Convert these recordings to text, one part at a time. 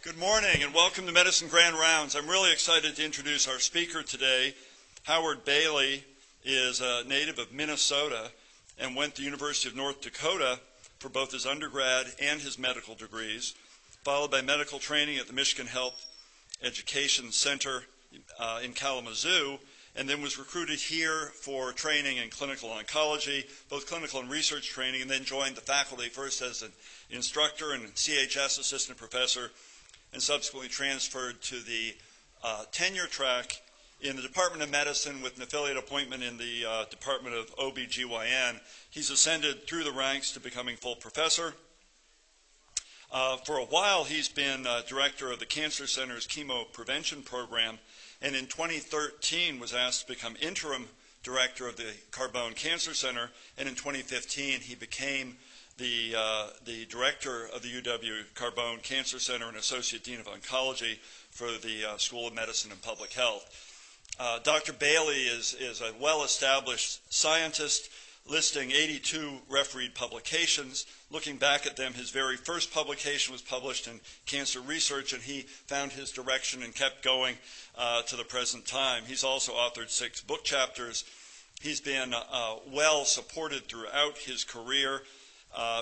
Good morning and welcome to Medicine Grand Rounds. I'm really excited to introduce our speaker today. Howard Bailey is a native of Minnesota and went to the University of North Dakota for both his undergrad and his medical degrees, followed by medical training at the Michigan Health Education Center in Kalamazoo, and then was recruited here for training in clinical oncology, both clinical and research training, and then joined the faculty first as an instructor and CHS assistant professor, and subsequently transferred to the tenure track in the Department of Medicine with an affiliate appointment in the Department of OB/GYN. He's ascended through the ranks to becoming full professor. For a while, he's been director of the Cancer Center's Chemoprevention program, and in 2013 was asked to become interim director of the Carbone Cancer Center, and in 2015 he became the director of the UW Carbone Cancer Center and Associate Dean of Oncology for the School of Medicine and Public Health. Dr. Bailey is a well-established scientist, listing 82 refereed publications. Looking back at them, his very first publication was published in Cancer Research, and he found his direction and kept going to the present time. He's also authored 6 book chapters. He's been well supported throughout his career,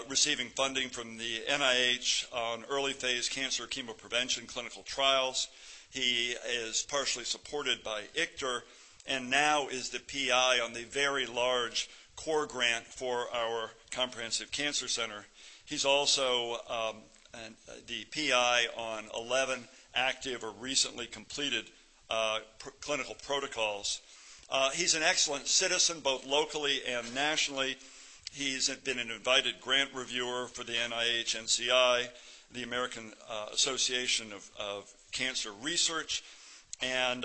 receiving funding from the NIH on early phase cancer chemoprevention clinical trials. He is partially supported by ICTR and now is the PI on the very large core grant for our Comprehensive Cancer Center. He's also the PI on 11 active or recently completed clinical protocols. He's an excellent citizen both locally and nationally. He's been an invited grant reviewer for the NIH, NCI, the American Association of Cancer Research, and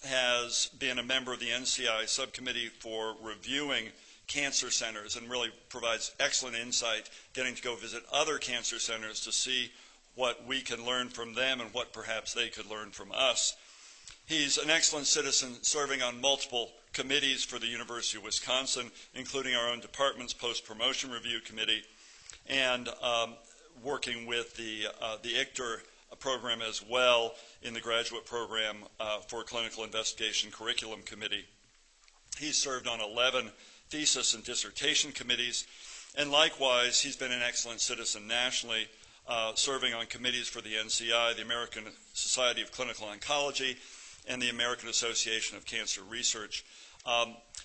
has been a member of the NCI subcommittee for reviewing cancer centers and really provides excellent insight, getting to go visit other cancer centers to see what we can learn from them and what perhaps they could learn from us. He's an excellent citizen, serving on multiple committees for the University of Wisconsin, including our own department's post-promotion review committee, and working with the ICTR program as well in the graduate program for clinical investigation curriculum committee. He's served on 11 thesis and dissertation committees, and likewise he's been an excellent citizen nationally, serving on committees for the NCI, the American Society of Clinical Oncology, and the American Association of Cancer Research.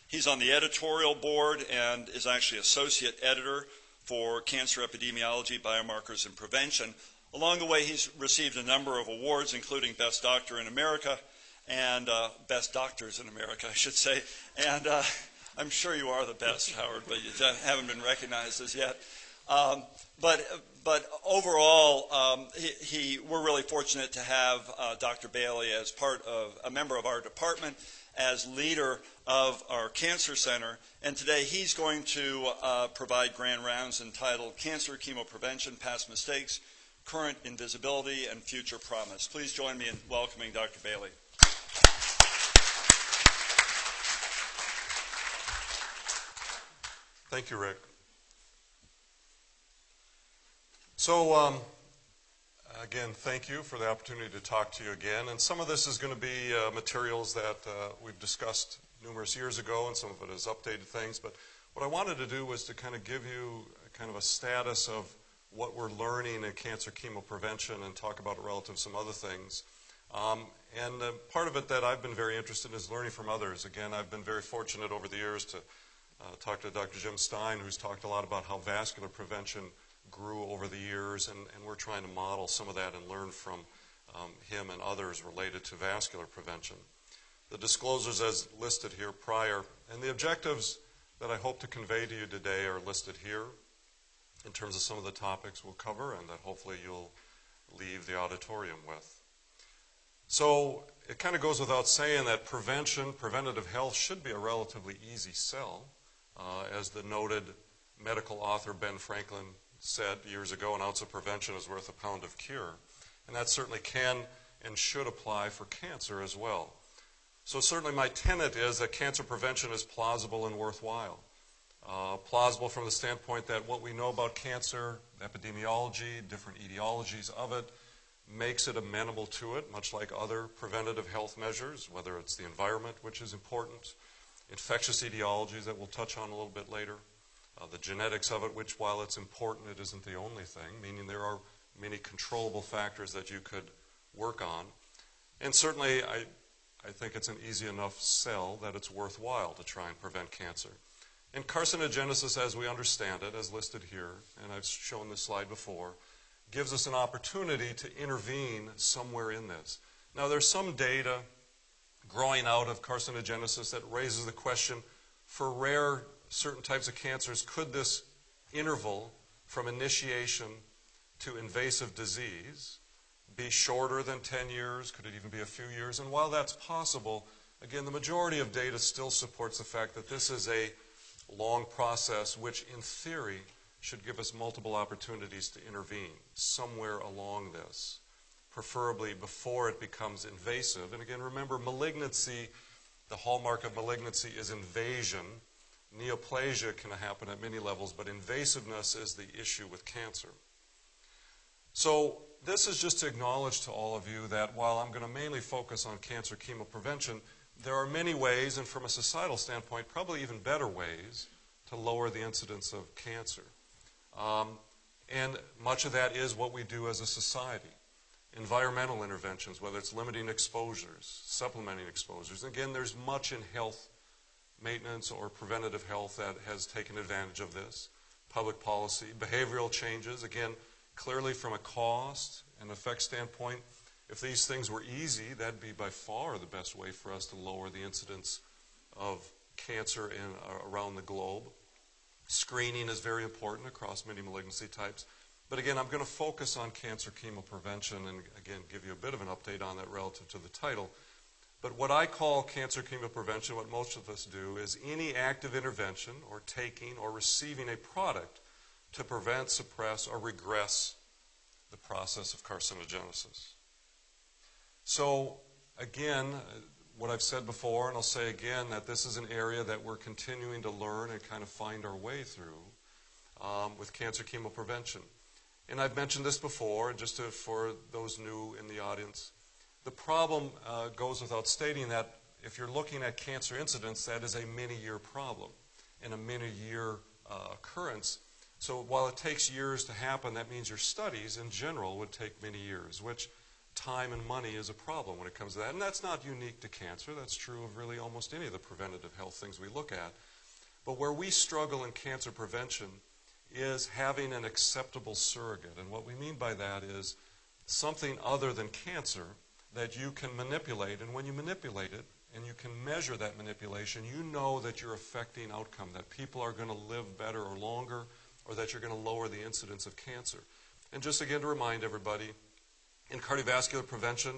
He's on the editorial board and is actually associate editor for Cancer Epidemiology, Biomarkers, and Prevention. Along the way, he's received a number of awards, including Best Doctor in America and Best Doctors in America, I should say. And I'm sure you are the best, Howard, but you haven't been recognized as yet. But overall, we're really fortunate to have Dr. Bailey as part of a member of our department, as leader of our cancer center, and today he's going to provide grand rounds entitled Cancer Chemoprevention, Past Mistakes, Current Invisibility, and Future Promise. Please join me in welcoming Dr. Bailey. Thank you, Rick. So, again, thank you for the opportunity to talk to you again. And some of this is going to be materials that we've discussed numerous years ago, and some of it is updated things. But what I wanted to do was to kind of give you kind of a status of what we're learning in cancer chemoprevention and talk about it relative to some other things. And part of it that I've been very interested in is learning from others. Again, I've been very fortunate over the years to talk to Dr. Jim Stein, who's talked a lot about how vascular prevention grew over the years, and we're trying to model some of that and learn from him and others related to vascular prevention. The disclosures as listed here prior, and the objectives that I hope to convey to you today are listed here in terms of some of the topics we'll cover and that hopefully you'll leave the auditorium with. So it kind of goes without saying that preventative health should be a relatively easy sell. As the noted medical author Ben Franklin said years ago, an ounce of prevention is worth a pound of cure. And that certainly can and should apply for cancer as well. So certainly my tenet is that cancer prevention is plausible and worthwhile. Plausible from the standpoint that what we know about cancer, epidemiology, different etiologies of it, makes it amenable to it, much like other preventative health measures, whether it's the environment, which is important, infectious etiologies that we'll touch on a little bit later, the genetics of it, which while it's important, it isn't the only thing, meaning there are many controllable factors that you could work on. And certainly, I think it's an easy enough sell that it's worthwhile to try and prevent cancer. And carcinogenesis, as we understand it, as listed here, and I've shown this slide before, gives us an opportunity to intervene somewhere in this. Now, there's some data growing out of carcinogenesis that raises the question, for rare certain types of cancers, could this interval from initiation to invasive disease be shorter than 10 years? Could it even be a few years? And while that's possible, again, the majority of data still supports the fact that this is a long process which, in theory, should give us multiple opportunities to intervene somewhere along this, preferably before it becomes invasive. And again, remember, malignancy, the hallmark of malignancy is invasion. Neoplasia can happen at many levels, but invasiveness is the issue with cancer. So this is just to acknowledge to all of you that while I'm going to mainly focus on cancer chemoprevention, there are many ways, and from a societal standpoint, probably even better ways, to lower the incidence of cancer. And much of that is what we do as a society. Environmental interventions, whether it's limiting exposures, supplementing exposures. Again, there's much in health maintenance or preventative health that has taken advantage of this. Public policy, behavioral changes, again, clearly from a cost and effect standpoint, if these things were easy, that'd be by far the best way for us to lower the incidence of cancer around the globe. Screening is very important across many malignancy types. But again, I'm going to focus on cancer chemoprevention and again give you a bit of an update on that relative to the title. But what I call cancer chemoprevention, what most of us do, is any active intervention or taking or receiving a product to prevent, suppress, or regress the process of carcinogenesis. So again, what I've said before, and I'll say again, that this is an area that we're continuing to learn and kind of find our way through with cancer chemoprevention. And I've mentioned this before, and just for those new in the audience, the problem goes without stating that if you're looking at cancer incidence, that is a many-year problem and a many-year occurrence. So while it takes years to happen, that means your studies in general would take many years, which time and money is a problem when it comes to that. And that's not unique to cancer. That's true of really almost any of the preventative health things we look at. But where we struggle in cancer prevention is having an acceptable surrogate. And what we mean by that is something other than cancer that you can manipulate. And when you manipulate it and you can measure that manipulation, you know that you're affecting outcome, that people are going to live better or longer, or that you're going to lower the incidence of cancer. And just again to remind everybody, in cardiovascular prevention,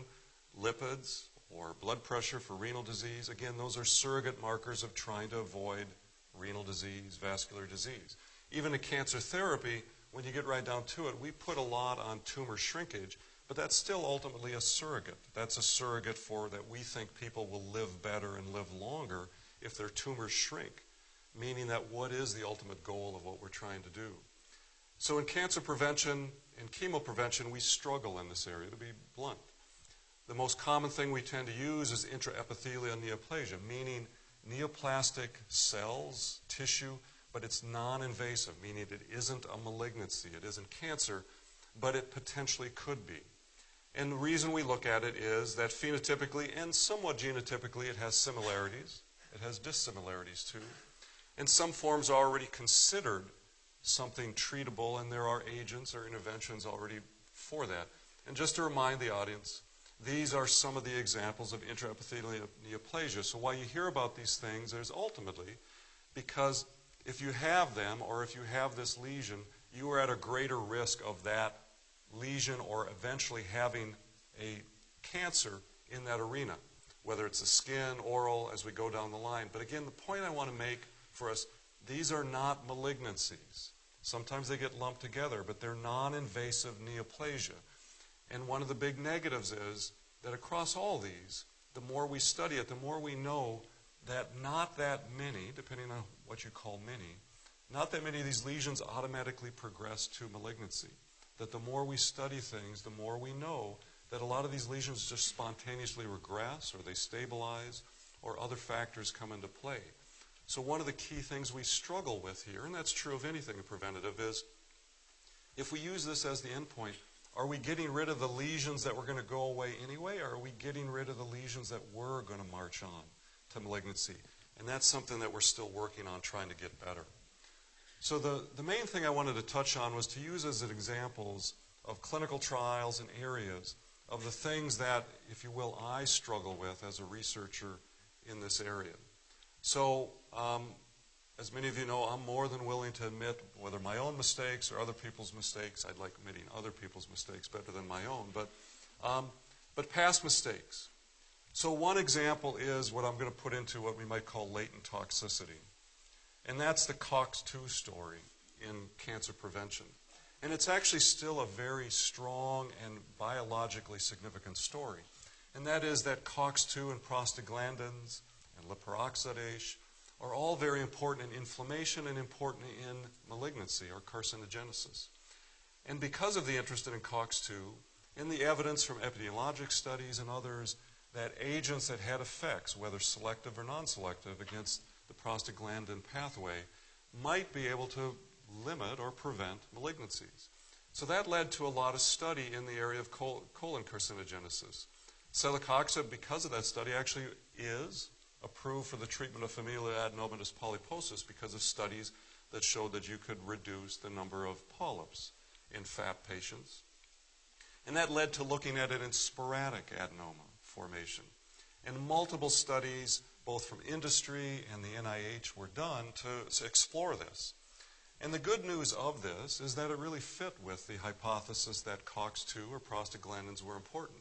lipids or blood pressure for renal disease, again, those are surrogate markers of trying to avoid renal disease, vascular disease. Even in cancer therapy, when you get right down to it, we put a lot on tumor shrinkage, but that's still ultimately a surrogate. That's a surrogate for that we think people will live better and live longer if their tumors shrink, meaning that what is the ultimate goal of what we're trying to do? So in cancer prevention and chemoprevention, we struggle in this area, to be blunt. The most common thing we tend to use is intraepithelial neoplasia, meaning neoplastic cells, tissue, but it's non-invasive, meaning it isn't a malignancy, it isn't cancer, but it potentially could be. And the reason we look at it is that phenotypically and somewhat genotypically it has similarities, it has dissimilarities too. And some forms are already considered something treatable, and there are agents or interventions already for that. And just to remind the audience, these are some of the examples of intraepithelial neoplasia. So while you hear about these things, there's ultimately, because if you have them or if you have this lesion, you are at a greater risk of that lesion or eventually having a cancer in that arena, whether it's the skin, oral, as we go down the line. But again, the point I want to make for us, these are not malignancies. Sometimes they get lumped together, but they're non-invasive neoplasia. And one of the big negatives is that across all these, the more we study it, the more we know that not that many, depending on what you call many, not that many of these lesions automatically progress to malignancy. that the more we study things, the more we know that a lot of these lesions just spontaneously regress or they stabilize or other factors come into play. So one of the key things we struggle with here, and that's true of anything in preventative, is if we use this as the endpoint, are we getting rid of the lesions that were going to go away anyway, or are we getting rid of the lesions that were going to march on to malignancy? And that's something that we're still working on trying to get better. So the main thing I wanted to touch on was to use as examples of clinical trials and areas of the things that, if you will, I struggle with as a researcher in this area. So, as many of you know, I'm more than willing to admit whether my own mistakes or other people's mistakes. I'd like admitting other people's mistakes better than my own, but past mistakes. So one example is what I'm going to put into what we might call latent toxicity. And that's the COX-2 story in cancer prevention. And it's actually still a very strong and biologically significant story. And that is that COX-2 and prostaglandins and lipoxidase are all very important in inflammation and important in malignancy or carcinogenesis. And because of the interest in COX-2 and the evidence from epidemiologic studies and others that agents that had effects, whether selective or non-selective, against the prostaglandin pathway might be able to limit or prevent malignancies. So that led to a lot of study in the area of colon carcinogenesis. Celecoxib, because of that study, actually is approved for the treatment of familial adenomatous polyposis because of studies that showed that you could reduce the number of polyps in fat patients. And that led to looking at it in sporadic adenoma formation. And multiple studies, both from industry and the NIH, were done to explore this. And the good news of this is that it really fit with the hypothesis that COX-2 or prostaglandins were important.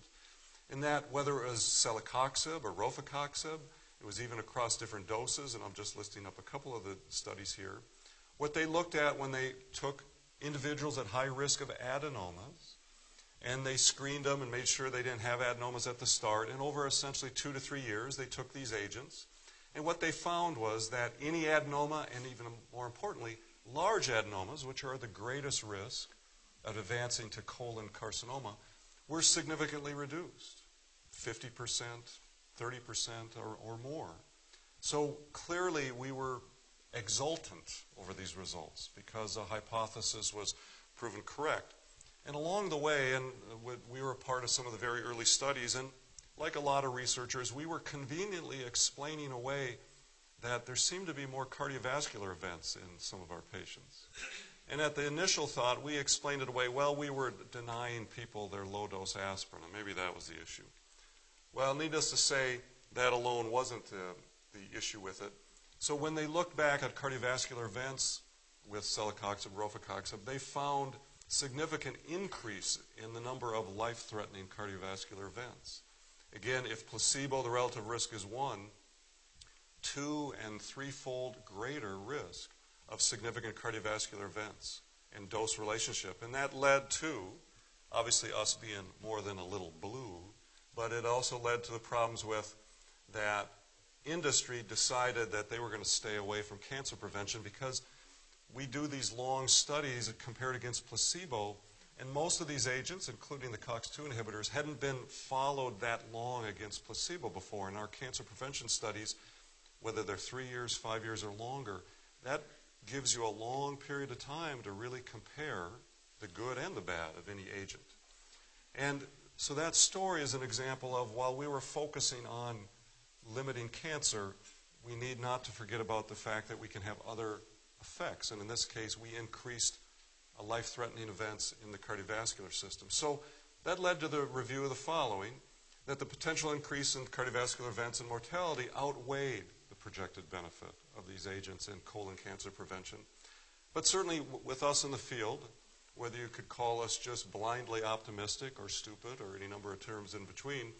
In that whether it was Celecoxib or Oropharynx, it was even across different doses, and I'm just listing up a couple of the studies here. What they looked at when they took individuals at high risk of adenomas, and they screened them and made sure they didn't have adenomas at the start, and over essentially 2 to 3 years, they took these agents. And what they found was that any adenoma, and even more importantly, large adenomas, which are the greatest risk of advancing to colon carcinoma, were significantly reduced, 50%, 30% or more. So clearly we were exultant over these results because the hypothesis was proven correct. And along the way, and we were a part of some of the very early studies, and like a lot of researchers, we were conveniently explaining away that there seemed to be more cardiovascular events in some of our patients. And at the initial thought, we explained it away, well, we were denying people their low-dose aspirin, and maybe that was the issue. Well, needless to say, that alone wasn't the issue with it. So when they looked back at cardiovascular events with Celecoxib, Oropharynx, they found significant increase in the number of life-threatening cardiovascular events. Again, if placebo, the relative risk is 1, 2- and 3-fold greater risk of significant cardiovascular events and dose relationship. And that led to, obviously, us being more than a little blue, but it also led to the problems with that industry decided that they were going to stay away from cancer prevention because we do these long studies compared against placebo, and most of these agents, including the COX-2 inhibitors, hadn't been followed that long against placebo before. In our cancer prevention studies, whether they're 3 years, 5 years, or longer, that gives you a long period of time to really compare the good and the bad of any agent. And so that story is an example of, while we were focusing on limiting cancer, we need not to forget about the fact that we can have other effects. And in this case, we increased life-threatening events in the cardiovascular system. So that led to the review of the following, that the potential increase in cardiovascular events and mortality outweighed the projected benefit of these agents in colon cancer prevention. But certainly with us in the field, whether you could call us just blindly optimistic or stupid or any number of terms in between,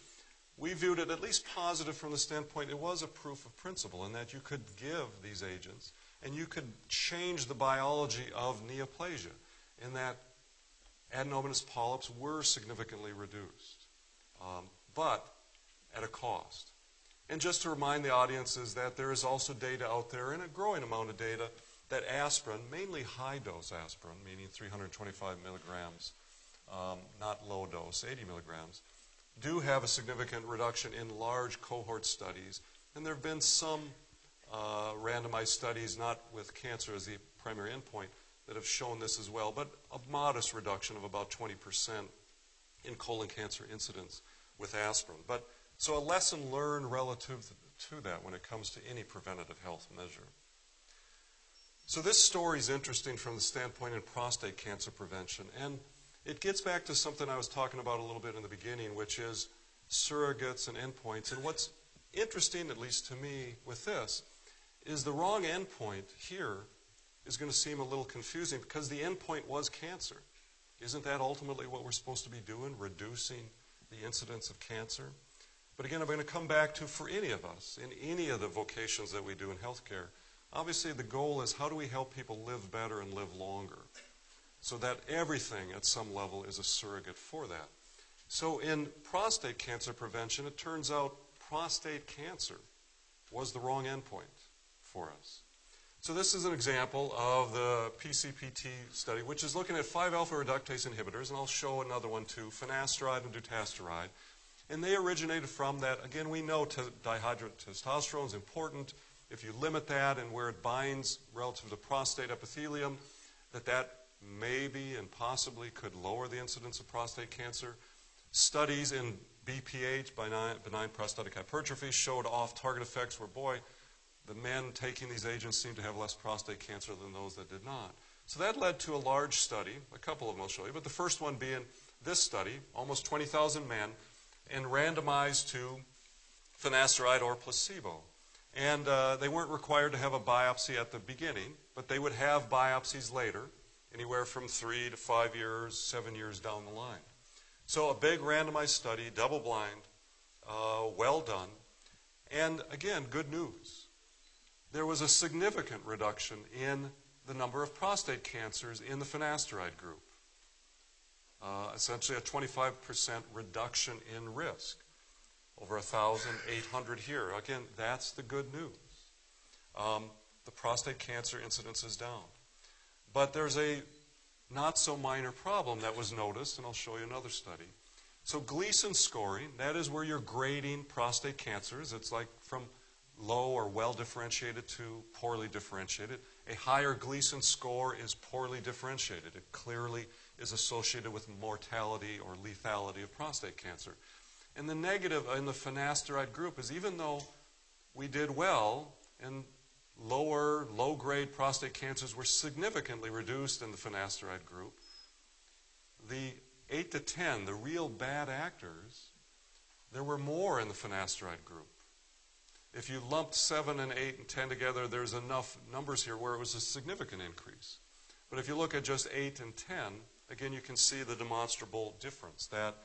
we viewed it at least positive from the standpoint it was a proof of principle in that you could give these agents and you could change the biology of neoplasia in that adenomatous polyps were significantly reduced, but at a cost. And just to remind the audiences that there is also data out there, and a growing amount of data, that aspirin, mainly high-dose aspirin, meaning 325 milligrams not low dose, 80 milligrams, do have a significant reduction in large cohort studies. And there have been some randomized studies, not with cancer as the primary endpoint, that have shown this as well, but a modest reduction of about 20% in colon cancer incidence with aspirin. But so a lesson learned relative to that when it comes to any preventative health measure. So this story is interesting from the standpoint in prostate cancer prevention, and it gets back to something I was talking about a little bit in the beginning, which is surrogates and endpoints. And what's interesting, at least to me, with this, is the wrong endpoint here is going to seem a little confusing because the endpoint was cancer. Isn't that ultimately what we're supposed to be doing, reducing the incidence of cancer? But again, I'm going to come back to, for any of us, in any of the vocations that we do in healthcare, obviously the goal is how do we help people live better and live longer, so that everything at some level is a surrogate for that. So in prostate cancer prevention, it turns out prostate cancer was the wrong endpoint for us. So this is an example of the PCPT study, which is looking at 5-alpha reductase inhibitors, and I'll show another one too, Finasteride and Dutasteride. And they originated from that. Again, we know dihydrotestosterone is important. If you limit that and where it binds relative to prostate epithelium, that maybe and possibly could lower the incidence of prostate cancer. Studies in BPH, benign prostatic hypertrophy, showed off-target effects where, boy, the men taking these agents seem to have less prostate cancer than those that did not. So that led to a large study, a couple of them I'll show you, but the first one being this study, almost 20,000 men, and randomized to finasteride or placebo. And they weren't required to have a biopsy at the beginning, but they would have biopsies later, anywhere from 3 to 5 years, 7 years down the line. So a big randomized study, double-blind, well done. And again, good news. There was a significant reduction in the number of prostate cancers in the finasteride group. Essentially a 25% reduction in risk. Over 1,800 here. Again, that's the good news. The prostate cancer incidence is down. But there's a not so minor problem that was noticed, and I'll show you another study. So Gleason scoring, that is where you're grading prostate cancers. It's like from low or well differentiated to poorly differentiated. A higher Gleason score is poorly differentiated. It clearly is associated with mortality or lethality of prostate cancer. And the negative in the finasteride group is even though we did well and low-grade prostate cancers were significantly reduced in the finasteride group, the 8 to 10, the real bad actors, there were more in the finasteride group. If you lumped 7 and 8 and 10 together, there's enough numbers here where it was a significant increase. But if you look at just 8 and 10, again, you can see the demonstrable difference, that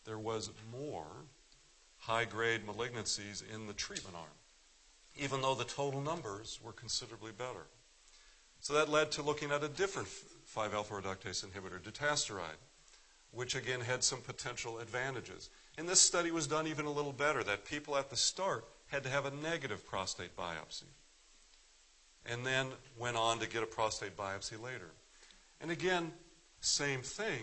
there was more high-grade malignancies in the treatment arm, even though the total numbers were considerably better. So that led to looking at a different 5-alpha reductase inhibitor, Dutasteride, which again had some potential advantages. And this study was done even a little better, that people at the start had to have a negative prostate biopsy and then went on to get a prostate biopsy later. And again, same thing,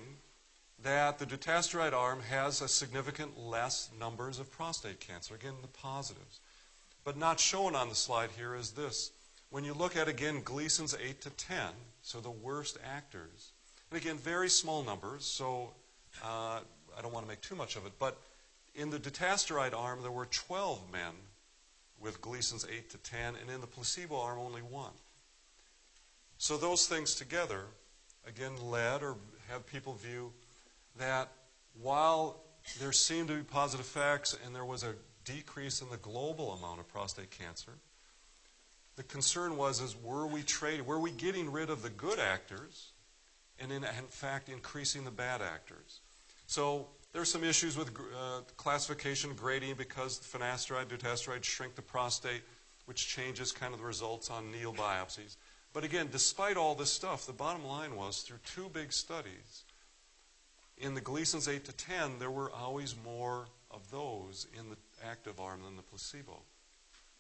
that the Dutasteride arm has a significant less numbers of prostate cancer. Again, the positives. But not shown on the slide here is this. When you look at, again, Gleason's 8 to 10, so the worst actors, and again, very small numbers, so I don't want to make too much of it, but in the Dutasteride arm, there were 12 men with Gleason's 8 to 10, and in the placebo arm, only 1. So those things together, again, led or have people view that while there seemed to be positive effects and there was a decrease in the global amount of prostate cancer, the concern was were we getting rid of the good actors and in fact increasing the bad actors? So there's some issues with classification grading because finasteride, dutasteride shrink the prostate, which changes kind of the results on needle biopsies. But again, despite all this stuff, the bottom line was through 2 big studies, in the Gleason's 8 to 10, there were always more of those in the active arm than the placebo.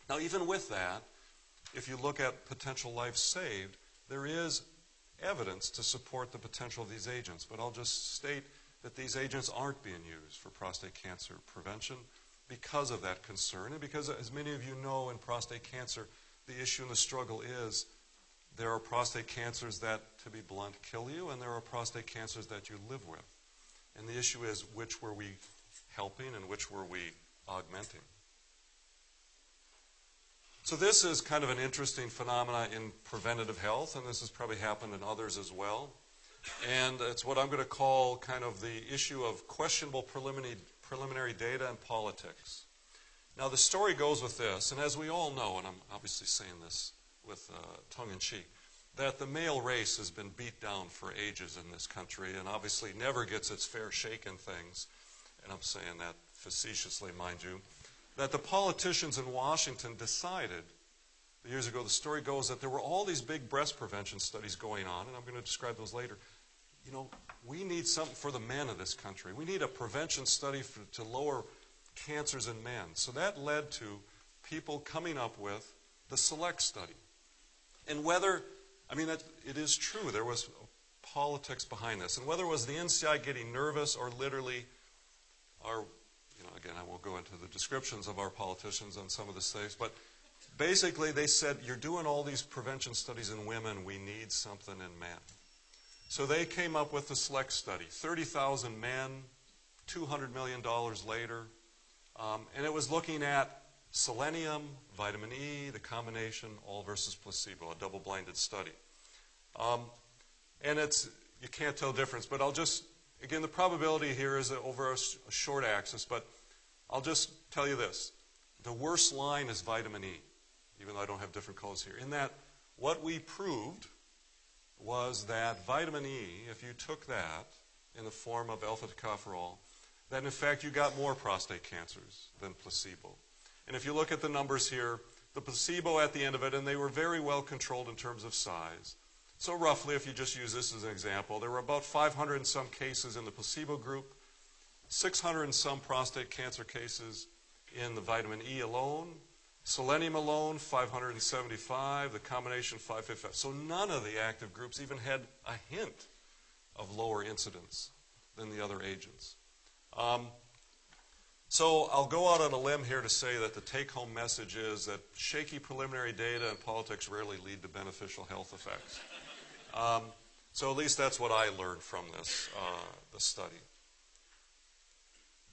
Now, even with that, if you look at potential life saved, there is evidence to support the potential of these agents. But I'll just state that these agents aren't being used for prostate cancer prevention because of that concern, and because, as many of you know, in prostate cancer, the issue and the struggle is there are prostate cancers that, to be blunt, kill you, and there are prostate cancers that you live with. And the issue is, which were we helping and which were we augmenting? So this is kind of an interesting phenomena in preventative health, and this has probably happened in others as well. And it's what I'm going to call kind of the issue of questionable preliminary data and politics. Now, the story goes with this, and as we all know, and I'm obviously saying this with tongue-in-cheek, that the male race has been beat down for ages in this country and obviously never gets its fair shake in things, and I'm saying that facetiously, mind you, that the politicians in Washington decided years ago, the story goes that there were all these big breast prevention studies going on, and I'm going to describe those later. You know, we need something for the men of this country. We need a prevention study to lower cancers in men. So that led to people coming up with the Select study. And whether, I mean, it is true, there was politics behind this. And whether it was the NCI getting nervous or literally our, you know, again, I won't go into the descriptions of our politicians on some of the things, but basically they said, you're doing all these prevention studies in women, we need something in men. So they came up with the Select study, 30,000 men, $200 million later, and it was looking at selenium, vitamin E, the combination, all versus placebo, a double-blinded study. And it's, you can't tell the difference, but I'll just, again, the probability here is over a short axis, but I'll just tell you this. The worst line is vitamin E, even though I don't have different colors here. In that, what we proved was that vitamin E, if you took that in the form of alpha tocopherol, that in fact you got more prostate cancers than placebo. And if you look at the numbers here, the placebo at the end of it, and they were very well controlled in terms of size. So roughly, if you just use this as an example, there were about 500 and some cases in the placebo group, 600 and some prostate cancer cases in the vitamin E alone, selenium alone, 575, the combination 555. So none of the active groups even had a hint of lower incidence than the other agents. So I'll go out on a limb here to say that the take-home message is that shaky preliminary data and politics rarely lead to beneficial health effects. So at least that's what I learned from this study.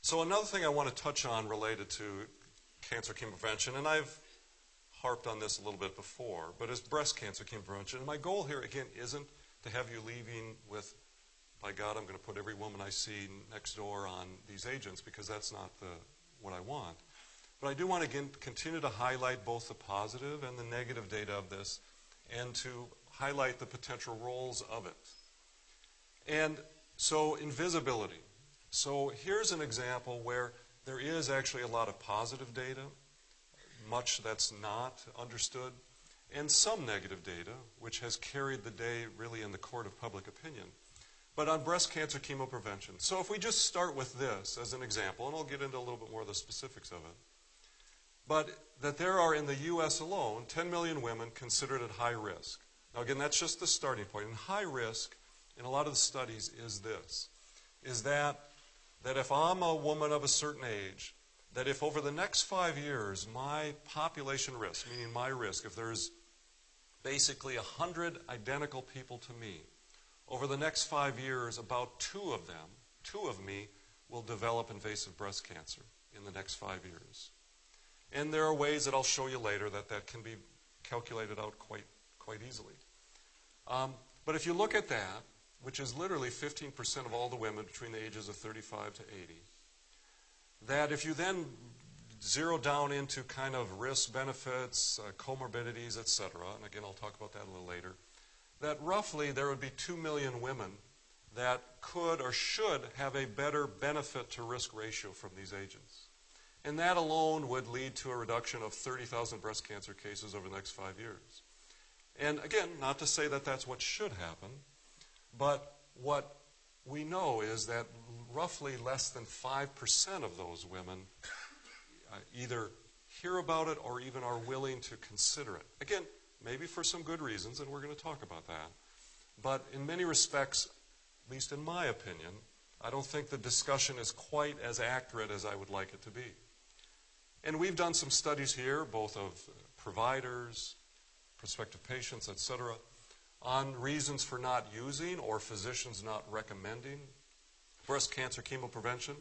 So another thing I want to touch on related to cancer chemoprevention, and I've harped on this a little bit before, but is breast cancer chemoprevention. And my goal here, again, isn't to have you leaving with, by God, I'm going to put every woman I see next door on these agents, because that's not what I want. But I do want to, again, continue to highlight both the positive and the negative data of this, and to highlight the potential roles of it. And so, invisibility. So here's an example where there is actually a lot of positive data, much that's not understood, and some negative data, which has carried the day really in the court of public opinion. But on breast cancer chemoprevention. So if we just start with this as an example, and I'll get into a little bit more of the specifics of it, but that there are in the U.S. alone 10 million women considered at high risk. Now again, that's just the starting point. And high risk in a lot of the studies is this, is that if I'm a woman of a certain age, that if over the next 5 years my population risk, meaning my risk, if there's basically 100 identical people to me, over the next 5 years, about two of me, will develop invasive breast cancer in the next 5 years. And there are ways that I'll show you later that can be calculated out quite easily. But if you look at that, which is literally 15% of all the women between the ages of 35 to 80, that if you then zero down into kind of risk, benefits, comorbidities, etc., and again, I'll talk about that a little later, that roughly there would be 2 million women that could or should have a better benefit to risk ratio from these agents. And that alone would lead to a reduction of 30,000 breast cancer cases over the next 5 years. And again, not to say that that's what should happen, but what we know is that roughly less than 5% of those women either hear about it or even are willing to consider it. Again, maybe for some good reasons, and we're going to talk about that. But in many respects, at least in my opinion, I don't think the discussion is quite as accurate as I would like it to be. And we've done some studies here, both of providers, prospective patients, etc., on reasons for not using or physicians not recommending breast cancer chemoprevention.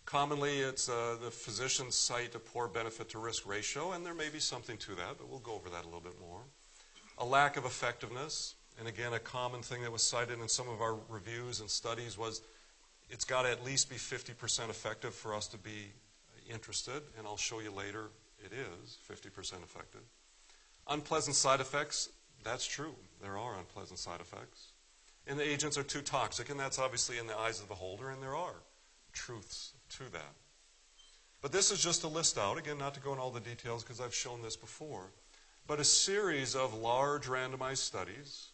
Commonly, it's the physicians cite a poor benefit to risk ratio, and there may be something to that, but we'll go over that a little bit more. A lack of effectiveness, and again, a common thing that was cited in some of our reviews and studies was it's got to at least be 50% effective for us to be interested, and I'll show you later it is 50% effective. Unpleasant side effects, that's true. There are unpleasant side effects. And the agents are too toxic, and that's obviously in the eyes of the beholder, and there are truths to that. But this is just a list out, again, not to go into all the details because I've shown this before, but a series of large randomized studies,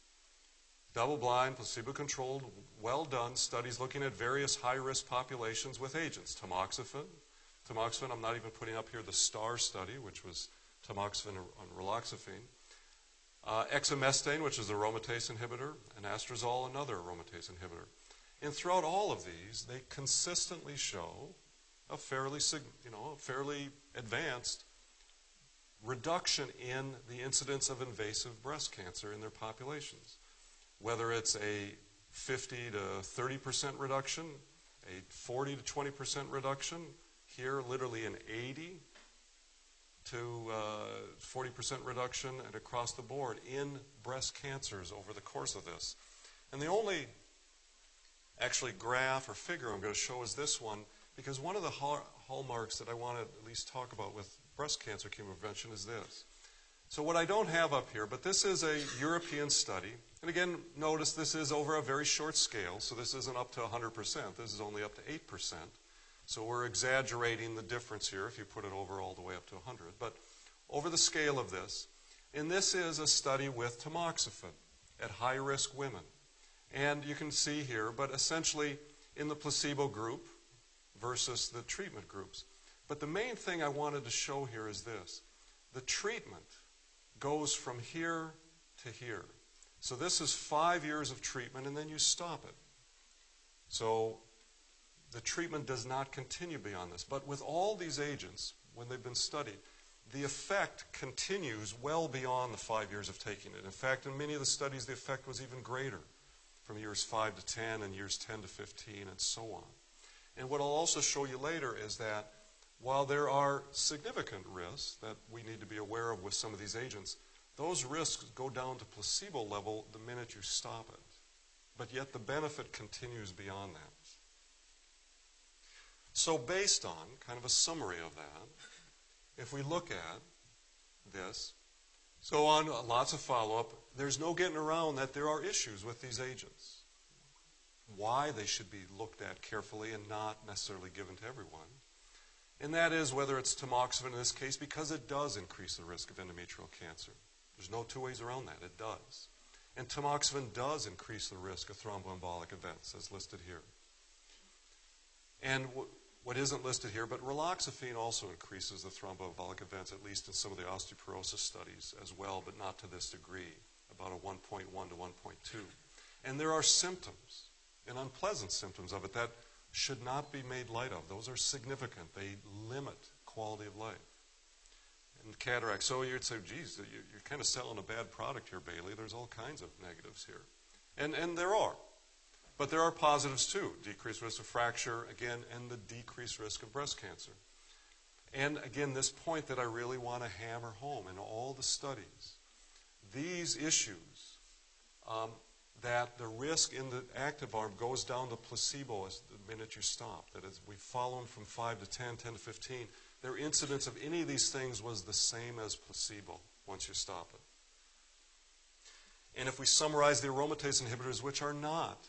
double-blind, placebo-controlled, well-done studies looking at various high-risk populations with agents. Tamoxifen, I'm not even putting up here the STAR study, which was tamoxifen and raloxifene. Exemestane, which is a aromatase inhibitor, and anastrozole, another aromatase inhibitor. And throughout all of these, they consistently show a fairly advanced reduction in the incidence of invasive breast cancer in their populations. Whether it's a 50 to 30% reduction, a 40 to 20% reduction, here literally an 80 to 40% reduction and across the board in breast cancers over the course of this. And the only actually graph or figure I'm going to show is this one, because one of the hallmarks that I want to at least talk about with breast cancer chemoprevention is this. So what I don't have up here, but this is a European study. And again, notice this is over a very short scale, so this isn't up to 100%. This is only up to 8%. So we're exaggerating the difference here if you put it over all the way up to 100. But over the scale of this, and this is a study with tamoxifen at high-risk women. And you can see here, but essentially in the placebo group versus the treatment groups. But the main thing I wanted to show here is this. The treatment goes from here to here. So this is 5 years of treatment, and then you stop it. So the treatment does not continue beyond this. But with all these agents, when they've been studied, the effect continues well beyond the 5 years of taking it. In fact, in many of the studies, the effect was even greater, from years 5 to 10 and years 10 to 15 and so on. And what I'll also show you later is that while there are significant risks that we need to be aware of with some of these agents, those risks go down to placebo level the minute you stop it. But yet the benefit continues beyond that. So based on kind of a summary of that, if we look at this, so on lots of follow-up, there's no getting around that there are issues with these agents. Why they should be looked at carefully and not necessarily given to everyone. And that is whether it's tamoxifen in this case, because it does increase the risk of endometrial cancer. There's no two ways around that. It does. And tamoxifen does increase the risk of thromboembolic events, as listed here. And what isn't listed here, but raloxifene also increases the thromboembolic events, at least in some of the osteoporosis studies as well, but not to this degree, about a 1.1 to 1.2. And there are symptoms, and unpleasant symptoms of it, that should not be made light of. Those are significant. They limit quality of life. And cataract. So you'd say, geez, you're kind of selling a bad product here, Bailey. There's all kinds of negatives here. And there are. But there are positives too. Decreased risk of fracture, again, and the decreased risk of breast cancer. And again, this point that I really want to hammer home in all the studies, these issues, that the risk in the active arm goes down to placebo as the minute you stop. That is, we follow them from 5 to 10, 10 to 15. Their incidence of any of these things was the same as placebo once you stop it. And if we summarize the aromatase inhibitors, which are not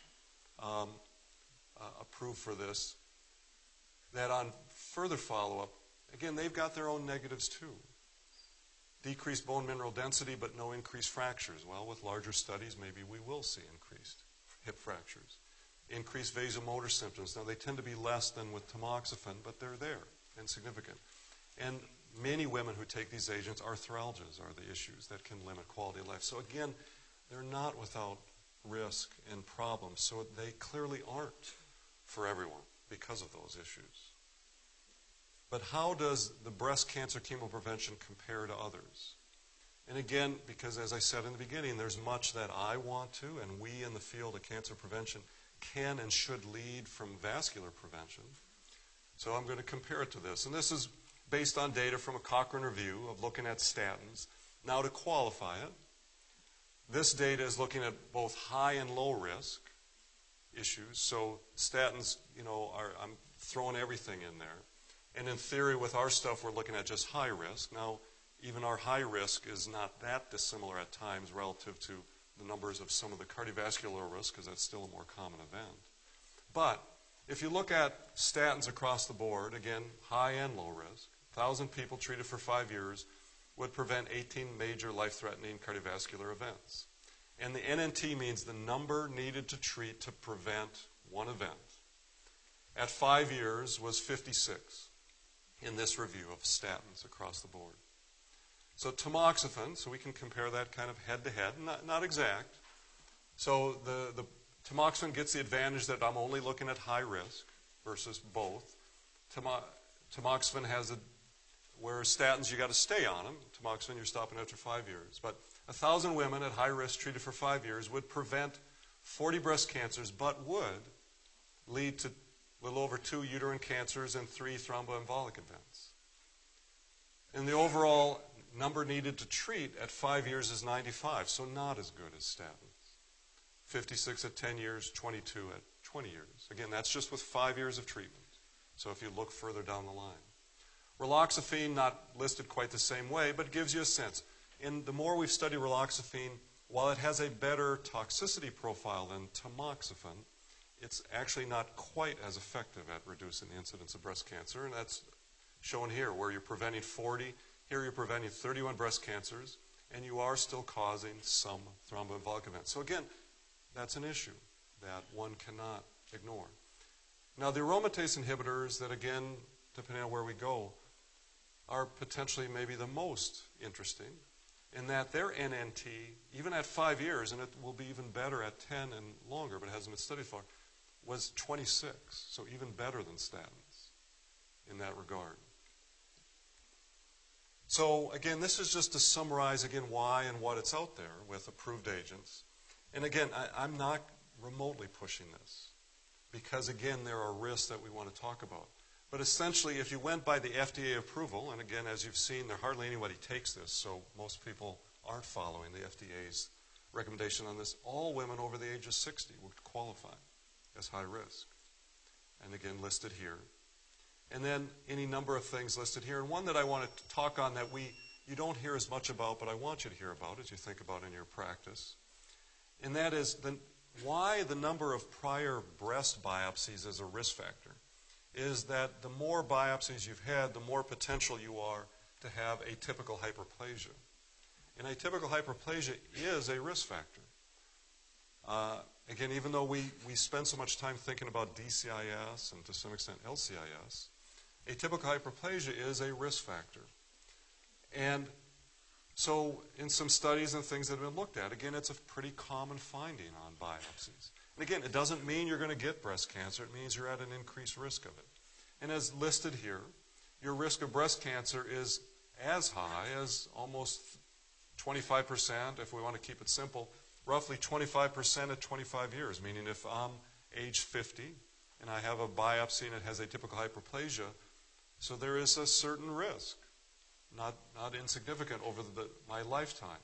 approved for this, that on further follow-up, again, they've got their own negatives too. Decreased bone mineral density, but no increased fractures. Well, with larger studies, maybe we will see increased hip fractures. Increased vasomotor symptoms. Now, they tend to be less than with tamoxifen, but they're there and significant. And many women who take these agents, arthralgias are the issues that can limit quality of life. So again, they're not without risk and problems. So they clearly aren't for everyone because of those issues. But how does the breast cancer chemoprevention compare to others? And again, because as I said in the beginning, there's much that I want to, and we in the field of cancer prevention can and should lead from vascular prevention. So I'm going to compare it to this. And this is based on data from a Cochrane review of looking at statins. Now to qualify it, this data is looking at both high and low risk issues. So statins, I'm throwing everything in there. And in theory, with our stuff, we're looking at just high risk. Now, even our high risk is not that dissimilar at times relative to the numbers of some of the cardiovascular risk, because that's still a more common event. But if you look at statins across the board, again, high and low risk, 1,000 people treated for 5 years would prevent 18 major life-threatening cardiovascular events. And the NNT means the number needed to treat to prevent one event. At 5 years was 56 in this review of statins across the board. So tamoxifen, so we can compare that kind of head-to-head, not exact. So the tamoxifen gets the advantage that I'm only looking at high risk versus both. Tamoxifen has where statins, you got to stay on them. Tamoxifen, you're stopping after 5 years. But 1,000 women at high risk treated for 5 years would prevent 40 breast cancers, but would lead to a little over 2 uterine cancers and 3 thromboembolic events. And the overall number needed to treat at 5 years is 95, so not as good as statins. 56 at 10 years, 22 at 20 years. Again, that's just with 5 years of treatment. So if you look further down the line. Raloxifene, not listed quite the same way, but gives you a sense. And the more we've studied raloxifene, while it has a better toxicity profile than tamoxifen, it's actually not quite as effective at reducing the incidence of breast cancer, and that's shown here, where you're preventing 40. Here you're preventing 31 breast cancers, and you are still causing some thromboembolic events. So again, that's an issue that one cannot ignore. Now the aromatase inhibitors that, again, depending on where we go, are potentially maybe the most interesting in that their NNT, even at 5 years, and it will be even better at 10 and longer, but it hasn't been studied far, was 26, so even better than statins in that regard. So again, this is just to summarize again why and what it's out there with approved agents. And again, I'm not remotely pushing this because again, there are risks that we want to talk about. But essentially, if you went by the FDA approval, and again, as you've seen, there hardly anybody takes this, so most people aren't following the FDA's recommendation on this, all women over the age of 60 would qualify as high risk. And again, listed here. And then any number of things listed here. And one that I want to talk on that you don't hear as much about, but I want you to hear about as you think about in your practice. And that is why the number of prior breast biopsies is a risk factor. Is that the more biopsies you've had, the more potential you are to have atypical hyperplasia. And atypical hyperplasia is a risk factor. Again, even though we spend so much time thinking about DCIS and to some extent LCIS, atypical hyperplasia is a risk factor. And so in some studies and things that have been looked at, again, it's a pretty common finding on biopsies. And again, it doesn't mean you're going to get breast cancer. It means you're at an increased risk of it. And as listed here, your risk of breast cancer is as high as almost 25%, if we want to keep it simple, roughly 25% at 25 years, meaning if I'm age 50 and I have a biopsy and it has atypical hyperplasia, so there is a certain risk, not insignificant over my lifetime.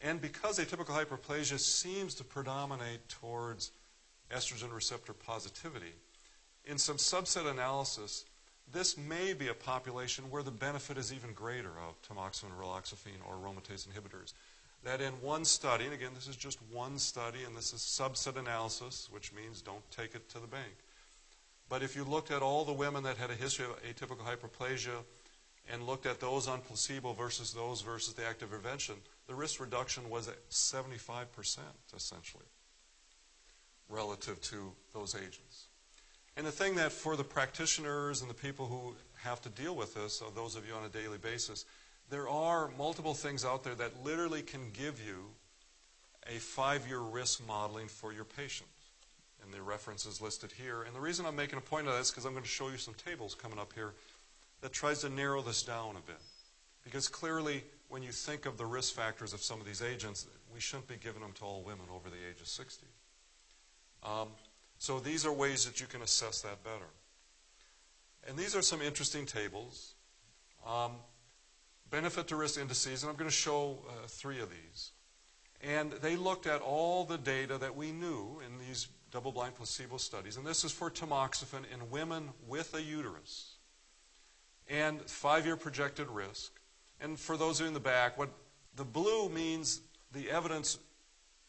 And because atypical hyperplasia seems to predominate towards estrogen receptor positivity, in some subset analysis, this may be a population where the benefit is even greater of tamoxifen, raloxifene, or aromatase inhibitors. That in one study, and again, this is just one study, and this is subset analysis, which means don't take it to the bank. But if you looked at all the women that had a history of atypical hyperplasia and looked at those on placebo versus those versus the active intervention, the risk reduction was at 75%, essentially, relative to those agents. And the thing that for the practitioners and the people who have to deal with this, or those of you on a daily basis, there are multiple things out there that literally can give you a 5-year risk modeling for your patient. and the reference is listed here. And the reason I'm making a point of that is because I'm going to show you some tables coming up here that tries to narrow this down a bit. Because clearly, when you think of the risk factors of some of these agents, we shouldn't be giving them to all women over the age of 60. So these are ways that you can assess that better. And these are some interesting tables. Benefit to risk indices, and I'm going to show 3 of these. And they looked at all the data that we knew in these double-blind placebo studies. And this is for tamoxifen in women with a uterus. And 5-year projected risk. And for those of you in the back, what the blue means the evidence,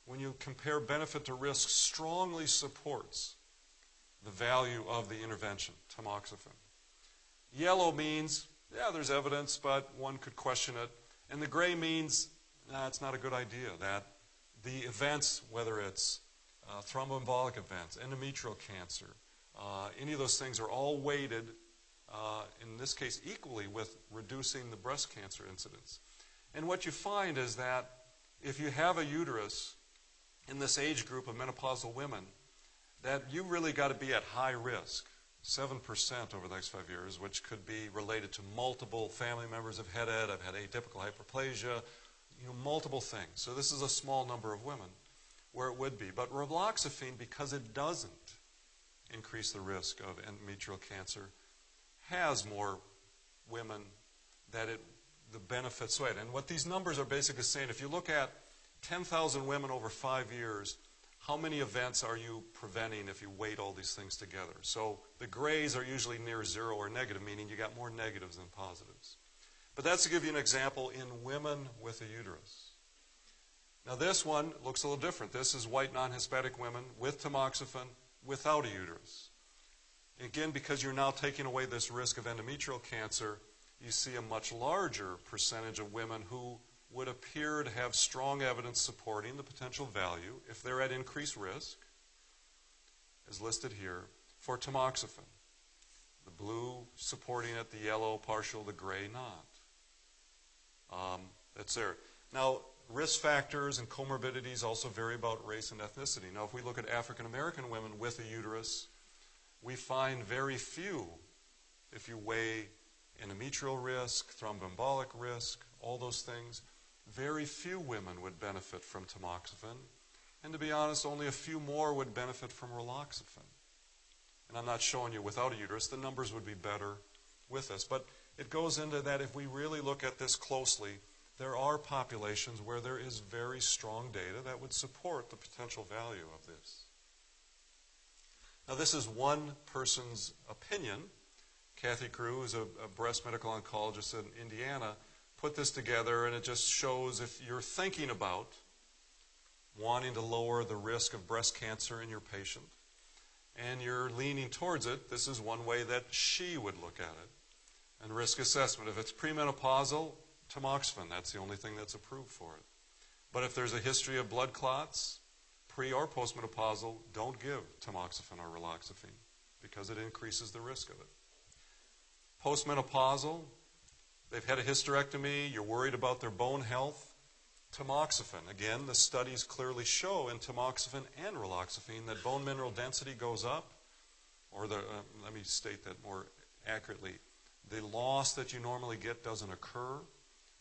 when you compare benefit to risk, strongly supports the value of the intervention, tamoxifen. Yellow means, yeah, there's evidence, but one could question it. And the gray means, nah, it's not a good idea, that the events, whether it's thromboembolic events, endometrial cancer, any of those things are all weighted, in this case, equally with reducing the breast cancer incidence. And what you find is that if you have a uterus in this age group of menopausal women, that you really got to be at high risk, 7% over the next 5 years, which could be related to multiple family members have had it. I've had atypical hyperplasia, multiple things. So this is a small number of women where it would be. But raloxifene, because it doesn't increase the risk of endometrial cancer, has more women that the benefits weighed. And what these numbers are basically saying, if you look at 10,000 women over 5 years, how many events are you preventing if you weight all these things together? So the grays are usually near 0 or negative, meaning you got more negatives than positives. But that's to give you an example in women with a uterus. Now this one looks a little different. This is white non-Hispanic women with tamoxifen without a uterus. Again, because you're now taking away this risk of endometrial cancer, you see a much larger percentage of women who would appear to have strong evidence supporting the potential value, if they're at increased risk, as listed here, for tamoxifen. The blue supporting it, the yellow partial, the gray not. That's there. Now, risk factors and comorbidities also vary about race and ethnicity. Now, if we look at African American women with a uterus, we find very few, if you weigh endometrial risk, thromboembolic risk, all those things, very few women would benefit from tamoxifen. And to be honest, only a few more would benefit from raloxifene. And I'm not showing you without a uterus. The numbers would be better with this. But it goes into that if we really look at this closely, there are populations where there is very strong data that would support the potential value of this. Now, this is one person's opinion. Kathy Crew, who's a breast medical oncologist in Indiana, put this together, and it just shows if you're thinking about wanting to lower the risk of breast cancer in your patient, and you're leaning towards it, this is one way that she would look at it. And risk assessment, if it's premenopausal, tamoxifen, that's the only thing that's approved for it. But if there's a history of blood clots, pre or postmenopausal, don't give tamoxifen or raloxifene because it increases the risk of it. Postmenopausal, they've had a hysterectomy, you're worried about their bone health, tamoxifen. Again, the studies clearly show in tamoxifen and raloxifene that bone mineral density goes up, or let me state that more accurately. The loss that you normally get doesn't occur,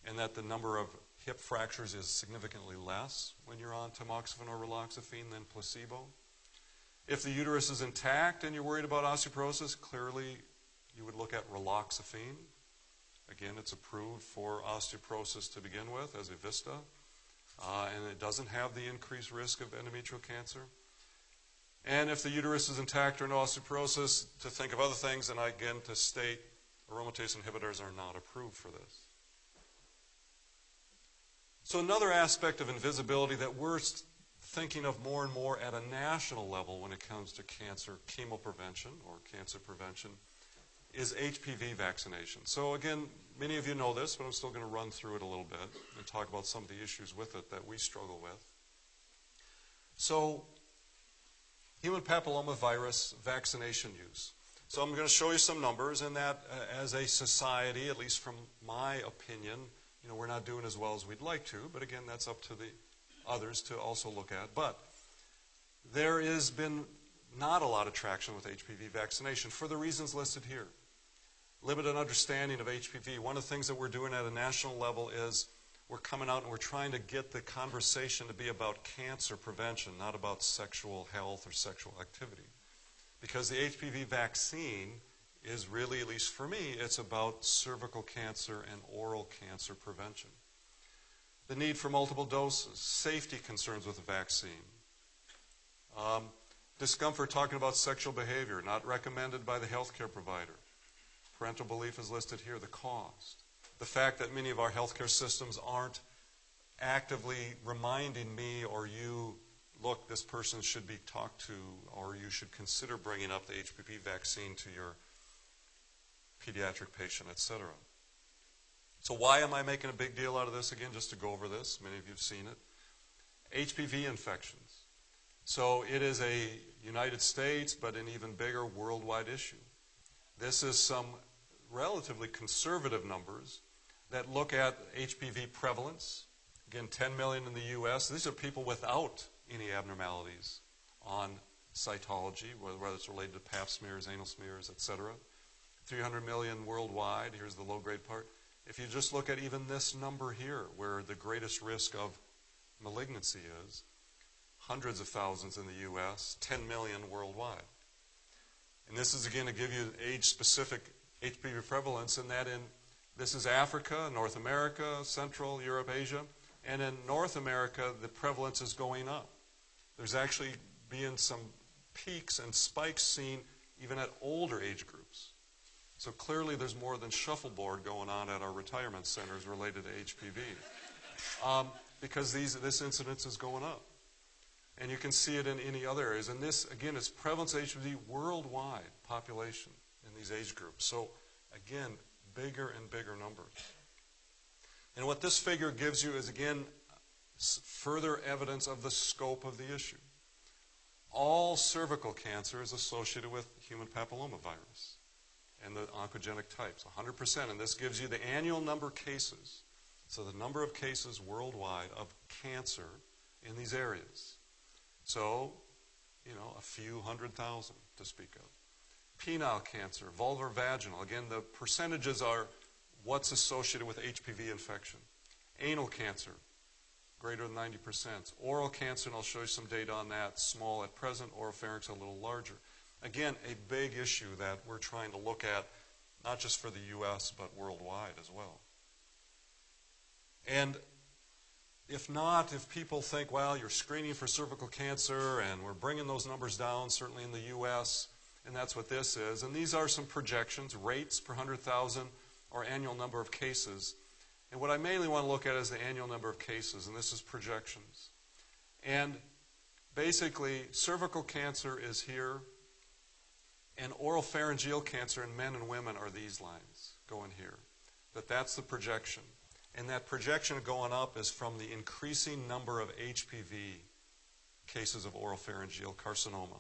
and that the number of hip fractures is significantly less when you're on tamoxifen or raloxifene than placebo. If the uterus is intact and you're worried about osteoporosis, clearly you would look at raloxifene. Again, it's approved for osteoporosis to begin with as a VISTA, and it doesn't have the increased risk of endometrial cancer. And if the uterus is intact or no osteoporosis, to think of other things, and again to state aromatase inhibitors are not approved for this. So another aspect of invisibility that we're thinking of more and more at a national level when it comes to cancer chemoprevention or cancer prevention is HPV vaccination. So again, many of you know this, but I'm still going to run through it a little bit and talk about some of the issues with it that we struggle with. So human papillomavirus vaccination use. So I'm going to show you some numbers, and that as a society, at least from my opinion, we're not doing as well as we'd like to, but again, that's up to the others to also look at. But there has been not a lot of traction with HPV vaccination for the reasons listed here. Limited understanding of HPV. One of the things that we're doing at a national level is we're coming out and we're trying to get the conversation to be about cancer prevention, not about sexual health or sexual activity. Because the HPV vaccine is really, at least for me, it's about cervical cancer and oral cancer prevention. The need for multiple doses, safety concerns with the vaccine, discomfort talking about sexual behavior, not recommended by the healthcare provider. Parental belief is listed here, the cost. The fact that many of our healthcare systems aren't actively reminding me or you, look, this person should be talked to, or you should consider bringing up the HPV vaccine to your pediatric patient, etc. So why am I making a big deal out of this? Again, just to go over this. Many of you have seen it. HPV infections. So it is a United States, but an even bigger worldwide issue. This is some relatively conservative numbers that look at HPV prevalence. Again, 10 million in the U.S. These are people without any abnormalities on cytology, whether it's related to pap smears, anal smears, etc. 300 million worldwide. Here's the low-grade part. If you just look at even this number here, where the greatest risk of malignancy is, hundreds of thousands in the U.S., 10 million worldwide. And this is, again, to give you age-specific HPV prevalence, and that this is Africa, North America, Central, Europe, Asia. And in North America, the prevalence is going up. There's actually being some peaks and spikes seen even at older age groups. So clearly there's more than shuffleboard going on at our retirement centers related to HPV. Because this incidence is going up. And you can see it in any other areas. And this, again, is prevalence of HPV worldwide population in these age groups. So, again, bigger and bigger numbers. And what this figure gives you is, again, further evidence of the scope of the issue. All cervical cancer is associated with human papillomavirus and the oncogenic types, 100%. And this gives you the annual number of cases. So the number of cases worldwide of cancer in these areas. So, a few 100,000 to speak of. Penile cancer, vulvar vaginal. Again, the percentages are what's associated with HPV infection. Anal cancer, greater than 90%. Oral cancer, and I'll show you some data on that, small at present. Oropharynx, a little larger. Again, a big issue that we're trying to look at, not just for the U.S., but worldwide as well. And if people think, well, you're screening for cervical cancer and we're bringing those numbers down, certainly in the U.S., and that's what this is. And these are some projections, rates per 100,000 or annual number of cases. And what I mainly want to look at is the annual number of cases, and this is projections. And basically, cervical cancer is here, and oropharyngeal cancer in men and women are these lines going here. That's the projection. And that projection going up is from the increasing number of HPV cases of oropharyngeal carcinoma.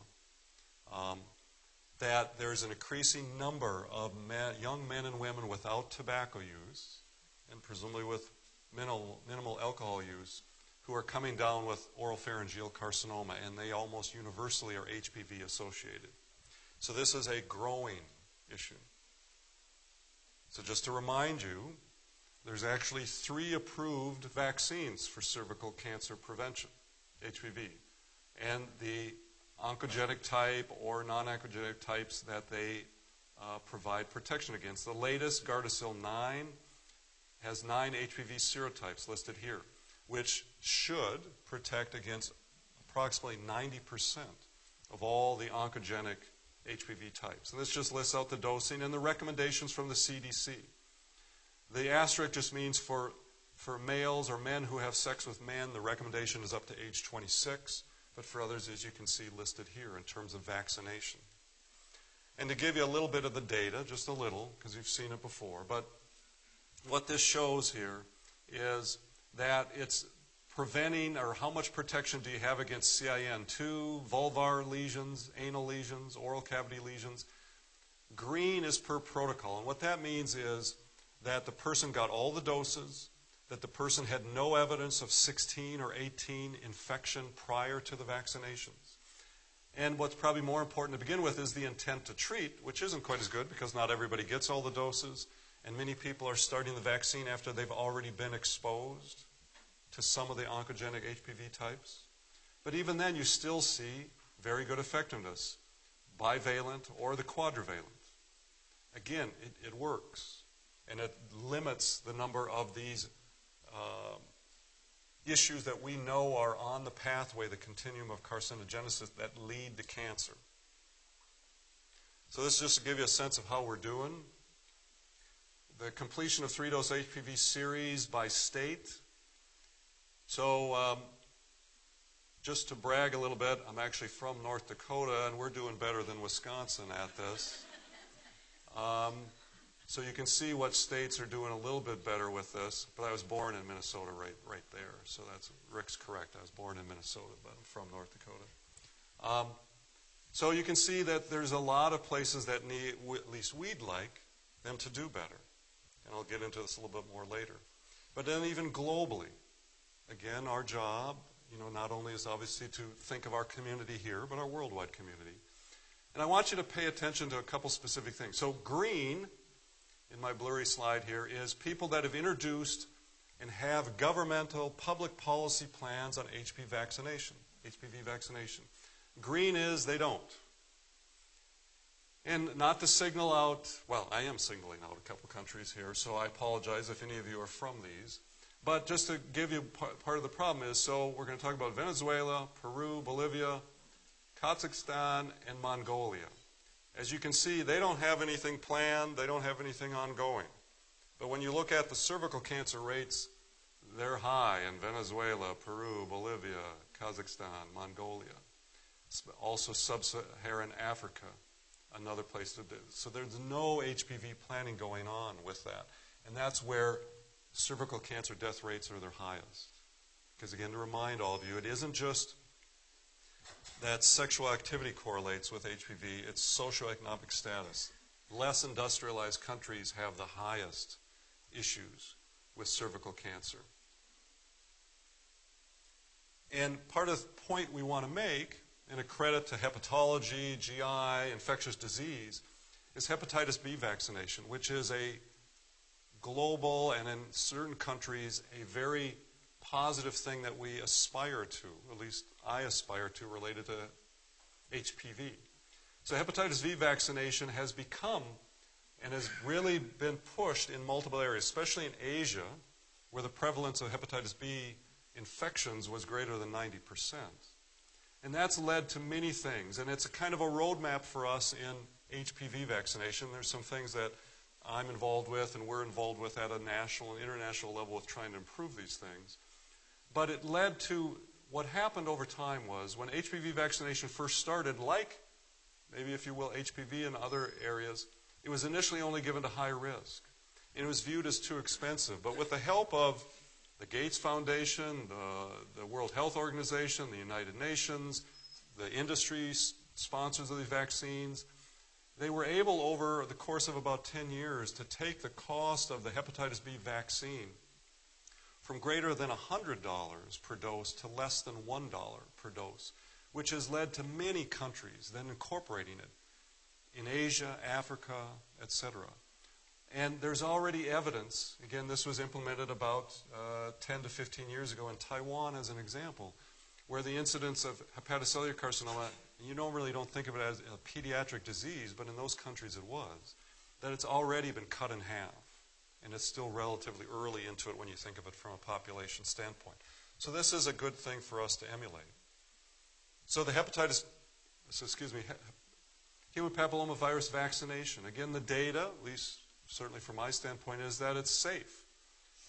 That there's an increasing number of young men and women without tobacco use, and presumably with minimal alcohol use, who are coming down with oropharyngeal carcinoma, and they almost universally are HPV associated. So this is a growing issue. So just to remind you, there's actually 3 approved vaccines for cervical cancer prevention, HPV, and the oncogenic type or non-oncogenic types that they provide protection against. The latest, Gardasil 9, has 9 HPV serotypes listed here, which should protect against approximately 90% of all the oncogenic HPV types. And this just lists out the dosing and the recommendations from the CDC. The asterisk just means for males or men who have sex with men, the recommendation is up to age 26. But for others, as you can see listed here in terms of vaccination. And to give you a little bit of the data, just a little, because you've seen it before, but what this shows here is that it's preventing, or how much protection do you have against CIN2, vulvar lesions, anal lesions, oral cavity lesions. Green is per protocol, and what that means is that the person got all the doses, that the person had no evidence of 16 or 18 infection prior to the vaccinations. And what's probably more important to begin with is the intent to treat, which isn't quite as good because not everybody gets all the doses, and many people are starting the vaccine after they've already been exposed to some of the oncogenic HPV types. But even then, you still see very good effectiveness, bivalent or the quadrivalent. Again, it works, and it limits the number of these issues that we know are on the pathway, the continuum of carcinogenesis that lead to cancer. So this is just to give you a sense of how we're doing. The completion of 3-dose HPV series by state. So just to brag a little bit, I'm actually from North Dakota, and we're doing better than Wisconsin at this. So you can see what states are doing a little bit better with this, but I was born in Minnesota right there. So Rick's correct. I was born in Minnesota, but I'm from North Dakota. So you can see that there's a lot of places that need, at least we'd like, them to do better. And I'll get into this a little bit more later. But then even globally, again, our job, not only is obviously to think of our community here, but our worldwide community. And I want you to pay attention to a couple specific things. So green, in my blurry slide here, is people that have introduced and have governmental public policy plans on HPV vaccination. Green is they don't. And not to signal out, well, I am signaling out a couple countries here, so I apologize if any of you are from these. But just to give you part of the problem is, so we're going to talk about Venezuela, Peru, Bolivia, Kazakhstan, and Mongolia. As you can see, they don't have anything planned, they don't have anything ongoing. But when you look at the cervical cancer rates, they're high in Venezuela, Peru, Bolivia, Kazakhstan, Mongolia. Also sub-Saharan Africa, another place to do. So there's no HPV planning going on with that. And that's where cervical cancer death rates are their highest. Because again, to remind all of you, it isn't just that sexual activity correlates with HPV, it's socioeconomic status. Less industrialized countries have the highest issues with cervical cancer. And part of the point we want to make, and a credit to hepatology, GI, infectious disease, is hepatitis B vaccination, which is a global and in certain countries a very positive thing that we aspire to, at least I aspire to, related to HPV. So hepatitis B vaccination has become and has really been pushed in multiple areas, especially in Asia, where the prevalence of hepatitis B infections was greater than 90%. And that's led to many things, and it's a kind of a roadmap for us in HPV vaccination. There's some things that I'm involved with and we're involved with at a national and international level with trying to improve these things. But it led to what happened over time was when HPV vaccination first started, like maybe if you will HPV in other areas, it was initially only given to high risk. And it was viewed as too expensive. But with the help of the Gates Foundation, the World Health Organization, the United Nations, the industry sponsors of these vaccines, they were able over the course of about 10 years to take the cost of the hepatitis B vaccine from greater than $100 per dose to less than $1 per dose, which has led to many countries then incorporating it in Asia, Africa, etc. And there's already evidence, again, this was implemented about 10 to 15 years ago in Taiwan as an example, where the incidence of hepatocellular carcinoma, you don't think of it as a pediatric disease, but in those countries it was, that it's already been cut in half. And it's still relatively early into it when you think of it from a population standpoint. So this is a good thing for us to emulate. So the human papillomavirus vaccination, again, the data, at least certainly from my standpoint, is that it's safe.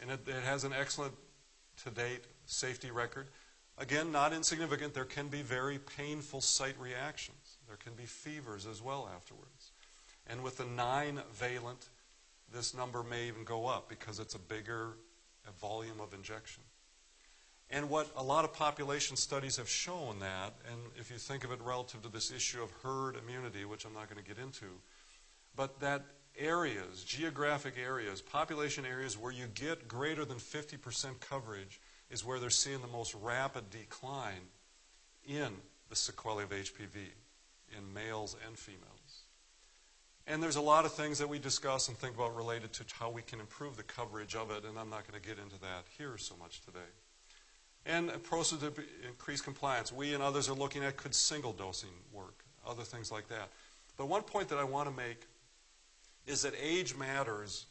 And it has an excellent, to date, safety record. Again, not insignificant. There can be very painful site reactions. There can be fevers as well afterwards. And with the 9-valent, this number may even go up because it's a bigger volume of injection. And what a lot of population studies have shown that, and if you think of it relative to this issue of herd immunity, which I'm not going to get into, but that areas, geographic areas, population areas where you get greater than 50% coverage is where they're seeing the most rapid decline in the sequelae of HPV in males and females. And there's a lot of things that we discuss and think about related to how we can improve the coverage of it, and I'm not going to get into that here so much today. And a process to increase compliance. We and others are looking at, could single dosing work, other things like that. But one point that I want to make is that age matters,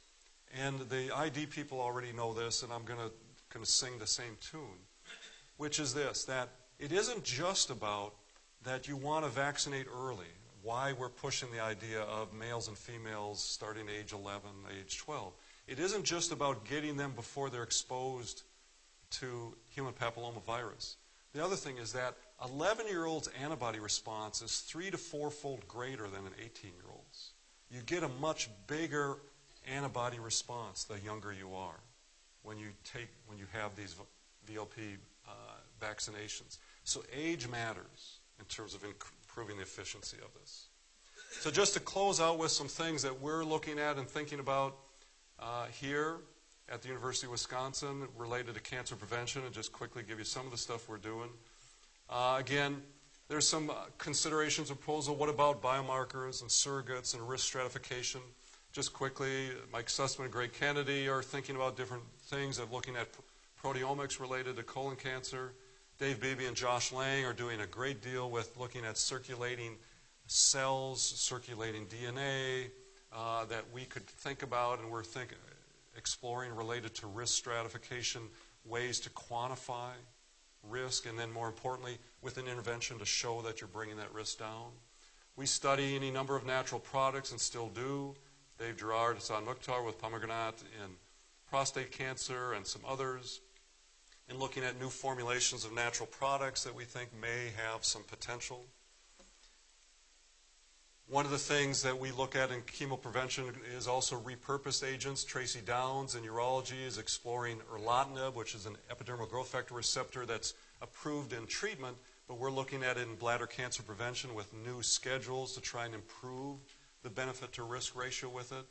and the ID people already know this, and I'm going to sing the same tune, which is this, that it isn't just about that you want to vaccinate early, why we're pushing the idea of males and females starting age 11, age 12. It isn't just about getting them before they're exposed to human papillomavirus. The other thing is that 11-year-olds' antibody response is 3 to 4-fold greater than an 18-year-old's. You get a much bigger antibody response the younger you are when you have these VLP vaccinations. So age matters in terms of improving the efficiency of this. So just to close out with some things that we're looking at and thinking about here at the University of Wisconsin related to cancer prevention, and just quickly give you some of the stuff we're doing. Again, there's some considerations proposal. What about biomarkers and surrogates and risk stratification? Just quickly, Mike Sussman and Greg Kennedy are thinking about different things of looking at proteomics related to colon cancer. Dave Beebe and Josh Lang are doing a great deal with looking at circulating cells, circulating DNA that we could think about, and we're exploring related to risk stratification, ways to quantify risk, and then more importantly, with an intervention to show that you're bringing that risk down. We study any number of natural products and still do. Dave Gerard, Hassan Mukhtar with pomegranate in prostate cancer and some others, and looking at new formulations of natural products that we think may have some potential. One of the things that we look at in chemoprevention is also repurposed agents. Tracy Downs in urology is exploring erlotinib, which is an epidermal growth factor receptor that's approved in treatment, but we're looking at it in bladder cancer prevention with new schedules to try and improve the benefit to risk ratio with it.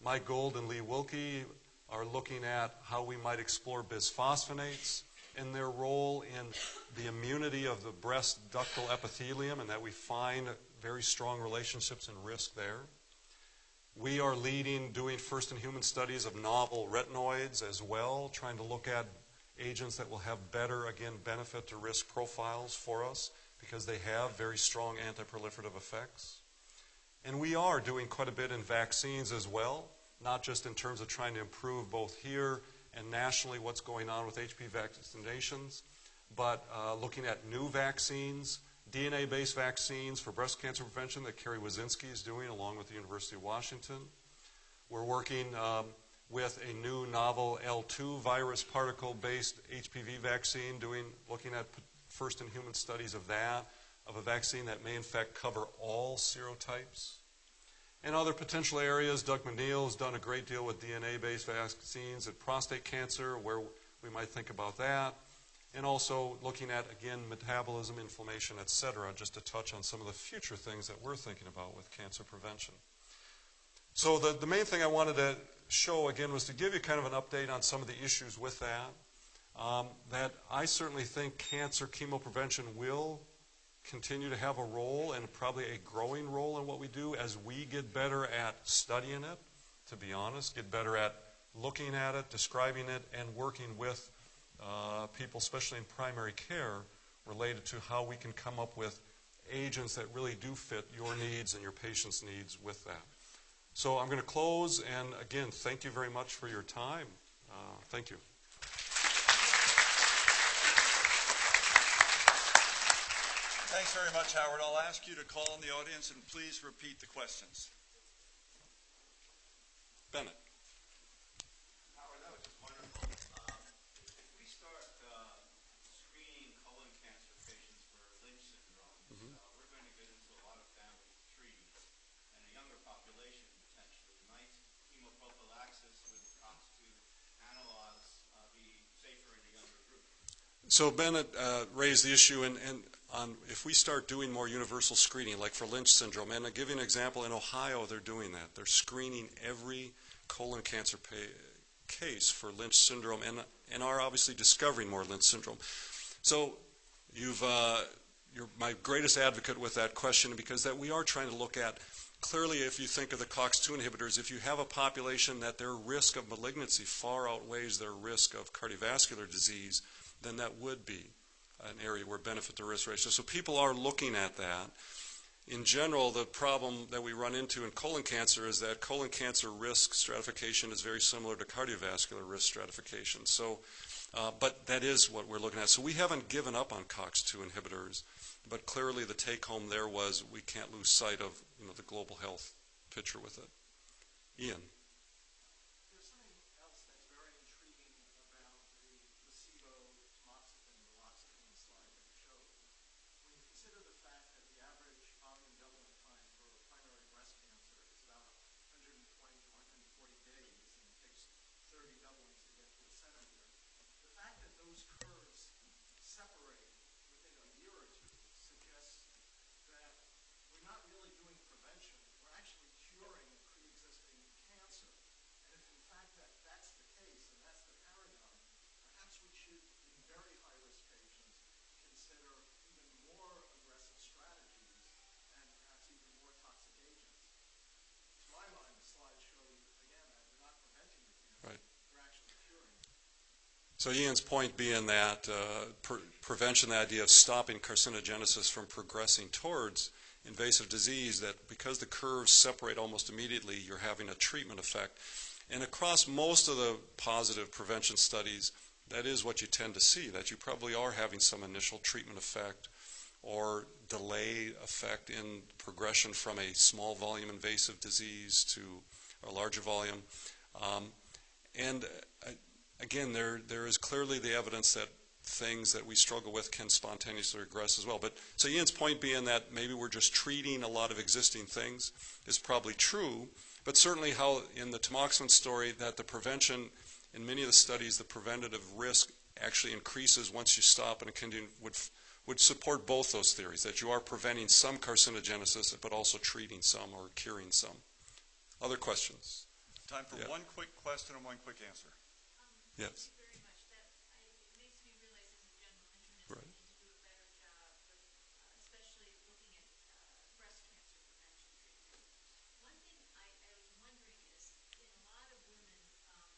Mike Gold and Lee Wilkie are looking at how we might explore bisphosphonates and their role in the immunity of the breast ductal epithelium, and that we find very strong relationships and risk there. We are doing first-in-human studies of novel retinoids as well, trying to look at agents that will have better, again, benefit to risk profiles for us because they have very strong anti-proliferative effects. And we are doing quite a bit in vaccines as well, not just in terms of trying to improve both here and nationally what's going on with HPV vaccinations, but looking at new vaccines, DNA-based vaccines for breast cancer prevention that Kerry Wazinski is doing along with the University of Washington. We're working with a new novel L2 virus particle-based HPV vaccine, looking at first-in-human studies of that, of a vaccine that may in fact cover all serotypes. And other potential areas, Doug McNeil has done a great deal with DNA-based vaccines at prostate cancer, where we might think about that. And also looking at, again, metabolism, inflammation, et cetera, just to touch on some of the future things that we're thinking about with cancer prevention. So the main thing I wanted to show, again, was to give you kind of an update on some of the issues with that. That I certainly think cancer chemoprevention will continue to have a role, and probably a growing role in what we do as we get better at studying it, to be honest, get better at looking at it, describing it, and working with people, especially in primary care, related to how we can come up with agents that really do fit your needs and your patient's needs with that. So I'm going to close, and again, thank you very much for your time. Thank you. Thanks very much, Howard. I'll ask you to call on the audience and please repeat the questions. Bennett. Howard, that was just wonderful. If we start screening colon cancer patients for Lynch syndrome, we're going to get into a lot of family trees and a younger population potentially. Might chemoprophylaxis with COX-2 analogs be safer in a younger group? So Bennett raised the issue, and if we start doing more universal screening, like for Lynch syndrome, and I'll give you an example, in Ohio they're doing that. They're screening every colon cancer case for Lynch syndrome, and are obviously discovering more Lynch syndrome. So you've you're my greatest advocate with that question, because that we are trying to look at, clearly if you think of the COX-2 inhibitors, if you have a population that their risk of malignancy far outweighs their risk of cardiovascular disease, then that would be an area where benefit to risk ratio. So people are looking at that. In general, the problem that we run into in colon cancer is that colon cancer risk stratification is very similar to cardiovascular risk stratification. So, but that is what we're looking at. So we haven't given up on COX-2 inhibitors, but clearly the take-home there was we can't lose sight of the global health picture with it. Ian. There's something else that's very intriguing about the placebo tamoxifen raloxifene slide that you showed. When you consider the fact that the average volume doubling time for primary breast cancer is about 120 to 140 days, and it takes 30 doublings to get to a centimeter, the fact that those curves separate within a year or two suggests that we're not really doing prevention, we're actually curing a pre-existing cancer. And if in fact that's the case, and that's the paradigm, perhaps we should, in very high-risk patients, consider even more aggressive strategies and perhaps even more toxic agents. To my mind, the slide shows, again, that we're not preventing the cancer, Right. we're actually curing it. So Ian's point being that prevention, the idea of stopping carcinogenesis from progressing towards invasive disease, that because the curves separate almost immediately, you're having a treatment effect. And across most of the positive prevention studies, that is what you tend to see, that you probably are having some initial treatment effect or delay effect in progression from a small volume invasive disease to a larger volume. Again, there is clearly the evidence that things that we struggle with can spontaneously regress as well. But so Ian's point being that maybe we're just treating a lot of existing things is probably true, but certainly how in the tamoxifen story that the prevention, in many of the studies, the preventative risk actually increases once you stop, and would support both those theories, that you are preventing some carcinogenesis but also treating some or curing some. Other questions? Time for one quick question and one quick answer. Yes. Thank you very much. It makes me realize as a general internist Right. we need to do a better job, especially looking at breast cancer prevention treatment. One thing I was wondering is, in a lot of women, there are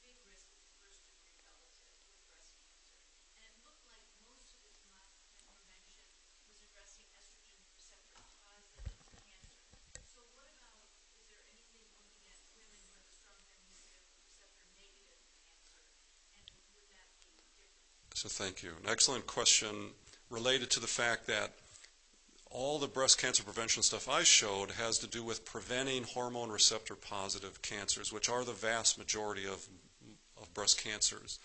big risks of first-degree relative with breast cancer. And it looked like most of the tamoxifen prevention was addressing estrogen receptor positive cancer. So what about, is there anything looking at women who have a strong estrogen receptor negative cancer, and would that be different? So thank you. An excellent question related to the fact that all the breast cancer prevention stuff I showed has to do with preventing hormone receptor positive cancers, which are the vast majority of breast cancers.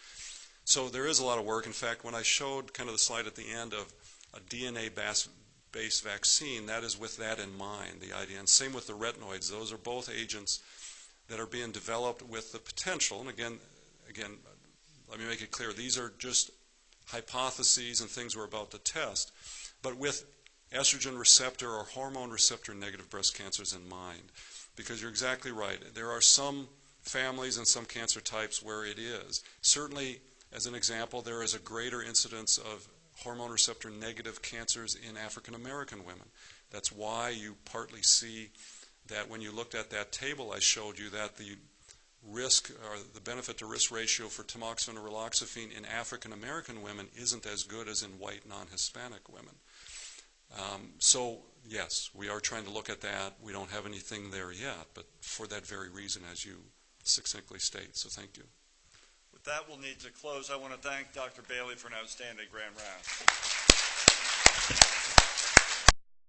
So there is a lot of work. In fact, when I showed kind of the slide at the end of a DNA-based vaccine, that is with that in mind, the idea. And same with the retinoids. Those are both agents that are being developed with the potential, and again, let me make it clear, these are just hypotheses and things we're about to test, but with estrogen receptor or hormone receptor negative breast cancers in mind. Because you're exactly right. There are some families and some cancer types where it is. Certainly, as an example, there is a greater incidence of hormone receptor negative cancers in African American women. That's why you partly see that when you looked at that table I showed you, that the risk or the benefit to risk ratio for tamoxifen or raloxifene in African American women isn't as good as in white non-Hispanic women. So yes, we are trying to look at that. We don't have anything there yet, but for that very reason, as you succinctly state. So thank you. With that, we'll need to close. I want to thank Dr. Bailey for an outstanding grand round.